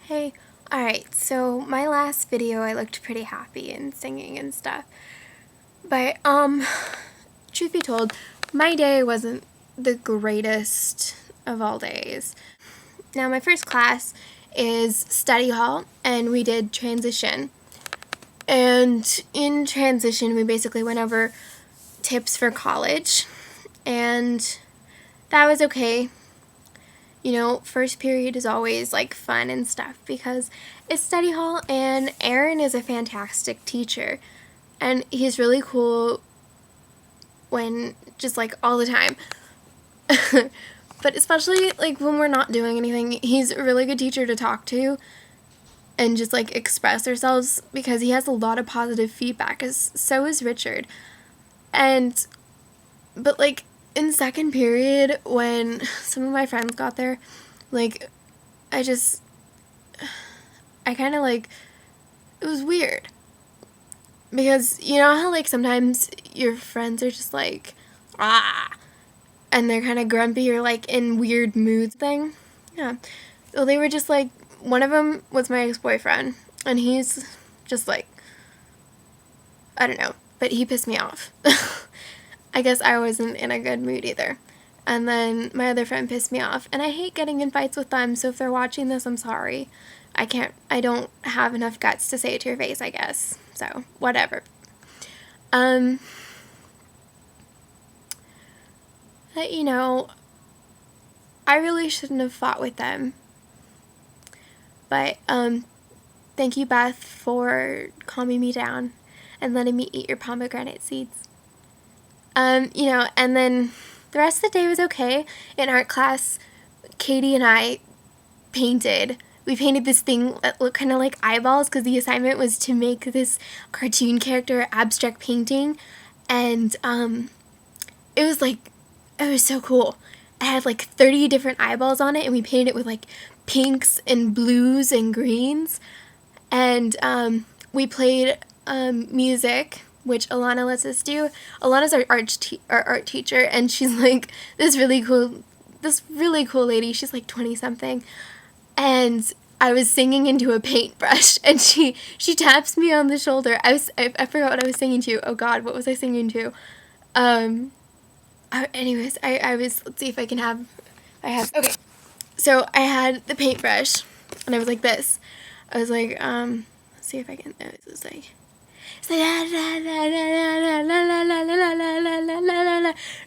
Hey, alright, so my last video I looked pretty happy and singing and stuff. But, truth be told, my day wasn't the greatest of all days. Now, my first class is study hall, and we did transition. And in transition, we basically went over tips for college, and that was okay. You know, first period is always like fun and stuff because it's study hall and Aaron is a fantastic teacher and he's really cool when just like all the time. But especially like when we're not doing anything, he's a really good teacher to talk to and just like express ourselves because he has a lot of positive feedback, as so is Richard. But like in second period, when some of my friends got there, like, I kind of like, it was weird. Because you know how like sometimes your friends are just like, and they're kind of grumpy or like in weird moods thing? Yeah. Well, they were just like, one of them was my ex-boyfriend, and he's just like, I don't know, but he pissed me off. I guess I wasn't in a good mood either. And then my other friend pissed me off. And I hate getting in fights with them, so if they're watching this, I'm sorry. I don't have enough guts to say it to your face, I guess. So, whatever. But, you know, I really shouldn't have fought with them. But, thank you, Beth, for calming me down and letting me eat your pomegranate seeds. You know, and then the rest of the day was okay. In art class, Katie and I painted. We painted this thing that looked kind of like eyeballs because the assignment was to make this cartoon character abstract painting. And it was so cool. It had like 30 different eyeballs on it, and we painted it with like pinks and blues and greens. And we played music, which Alana lets us do. Alana's our art teacher, and she's like this really cool lady. She's like 20 something, and I was singing into a paintbrush, and she taps me on the shoulder. I forgot what I was singing to. Oh God, what was I singing to? Anyways, I was, let's see if okay. So I had the paintbrush, and I was like this. I was like, let's see if I can. It was like.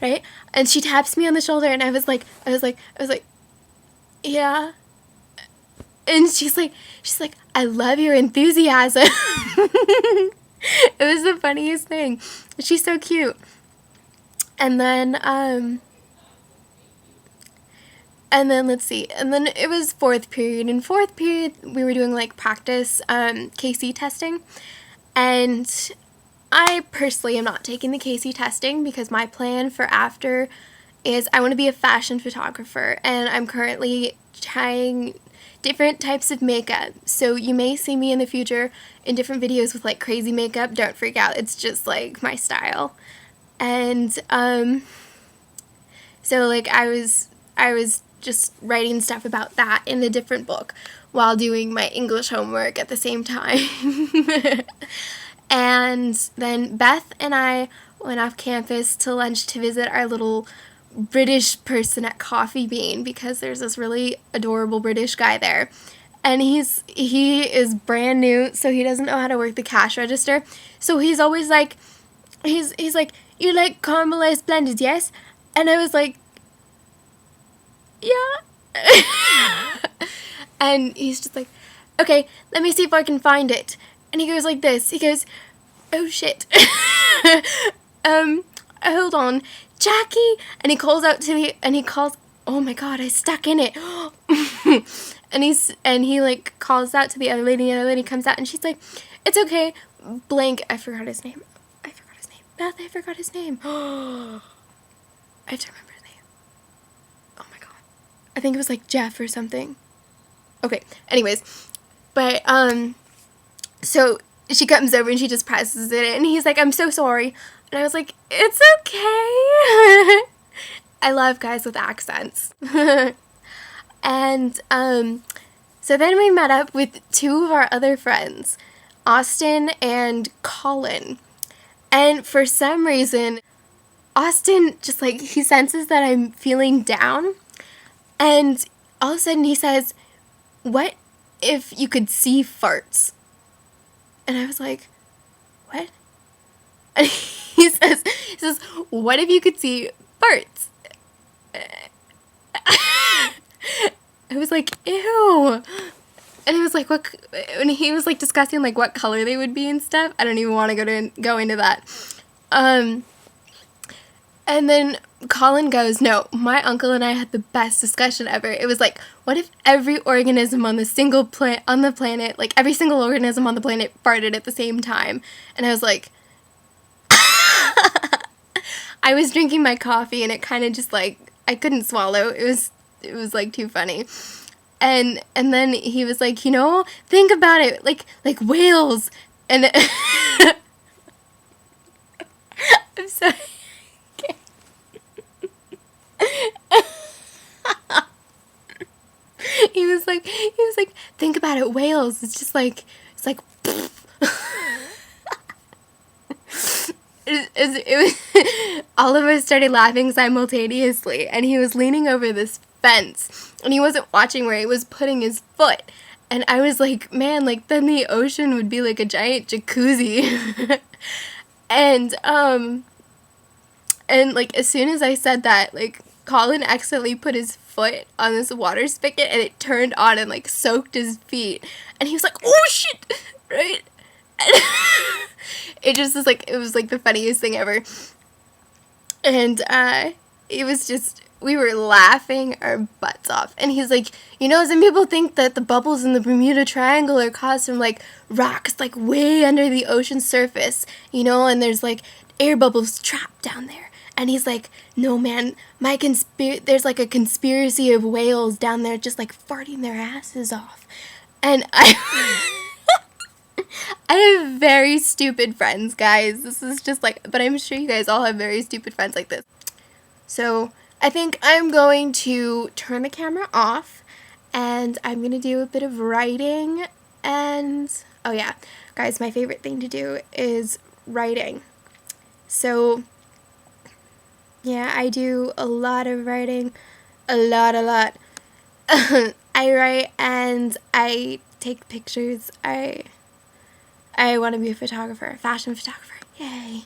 Right? And she taps me on the shoulder, and I was like, yeah. And she's like, I love your enthusiasm. It was the funniest thing. She's so cute. And then let's see. And then it was fourth period. In fourth period, we were doing like practice KC testing. And I personally am not taking the KC testing because my plan for after is I want to be a fashion photographer, and I'm currently trying different types of makeup. So you may see me in the future in different videos with like crazy makeup. Don't freak out. It's just like my style. And so like I was just writing stuff about that in a different book while doing my English homework at the same time. And then Beth and I went off campus to lunch to visit our little British person at Coffee Bean because there's this really adorable British guy there. And he is brand new, so he doesn't know how to work the cash register. So he's always like, he's like, you like caramelized blended, yes? And I was like, yeah. And he's just like, okay, let me see if I can find it. And he goes like this. He goes, oh shit. Hold on, Jackie. And he calls out to me, and he calls, oh my God, I stuck in it. and he like calls out to the other lady, and the other lady comes out, and she's like, it's okay, blank, I forgot his name. Beth, I forgot his name. I have to remember his name. Oh my God. I think it was like Jeff or something. Okay, anyways. But, so she comes over and she just presses it in, and he's like, I'm so sorry. And I was like, it's okay. I love guys with accents. And, So then we met up with two of our other friends, Austin and Colin. And for some reason, Austin just like, he senses that I'm feeling down. And all of a sudden he says, "What if you could see farts?" And I was like, "What?" And he says, "What if you could see farts?" I was like, "Ew." And it was like, what? And he was like discussing like what color they would be and stuff. I don't even want to go into that. And then Colin goes, "No, my uncle and I had the best discussion ever. It was like, what if every organism on the planet, like every single organism on the planet farted at the same time?" And I was like, I was drinking my coffee and it kind of just like, I couldn't swallow. It was like too funny. And then he was like, think about it, like whales. And I'm sorry. He was like, think about it, whales. It's like it was, all of us started laughing simultaneously, and he was leaning over this fence, and he wasn't watching where he was putting his foot. And I was like, man, like then the ocean would be like a giant jacuzzi. And like as soon as I said that, like Colin accidentally put his foot on this water spigot and it turned on and like soaked his feet. And he was like, "Oh shit!" Right? And it just was like, it was like the funniest thing ever. And it was just, we were laughing our butts off. And he's like, some people think that the bubbles in the Bermuda Triangle are caused from like rocks like way under the ocean surface, and there's like air bubbles trapped down there. And he's like, "No, man, there's like a conspiracy of whales down there just like farting their asses off." And I have very stupid friends, guys. This is just like, but I'm sure you guys all have very stupid friends like this. So I think I'm going to turn the camera off and I'm going to do a bit of writing. And, oh yeah, guys, my favorite thing to do is writing. So yeah, I do a lot of writing, a lot. I write and I take pictures. I want to be a photographer, a fashion photographer. Yay.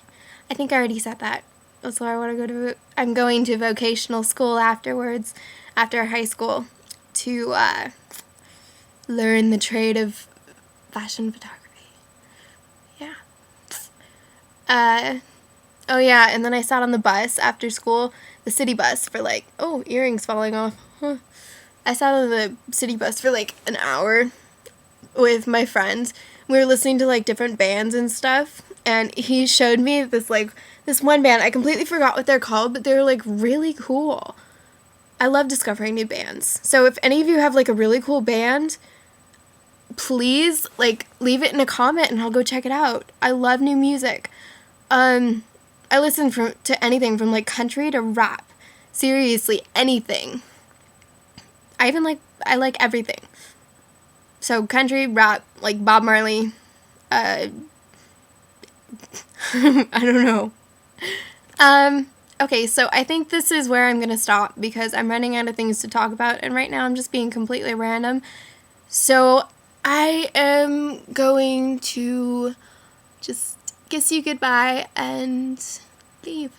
I think I already said that. That's why I'm going to vocational school afterwards, after high school, to learn the trade of fashion photography. Yeah. Oh yeah, and then I sat on the bus after school, the city bus, for like, oh, earrings falling off. Huh. I sat on the city bus for like an hour with my friend. We were listening to like different bands and stuff, and he showed me this one band. I completely forgot what they're called, but they're like really cool. I love discovering new bands. So if any of you have like a really cool band, please like leave it in a comment and I'll go check it out. I love new music. I listen to anything from like country to rap. Seriously, anything. I like everything. So country, rap, like Bob Marley, I don't know. Okay, so I think this is where I'm going to stop because I'm running out of things to talk about, and right now I'm just being completely random. So I am going to just kiss you goodbye and leave.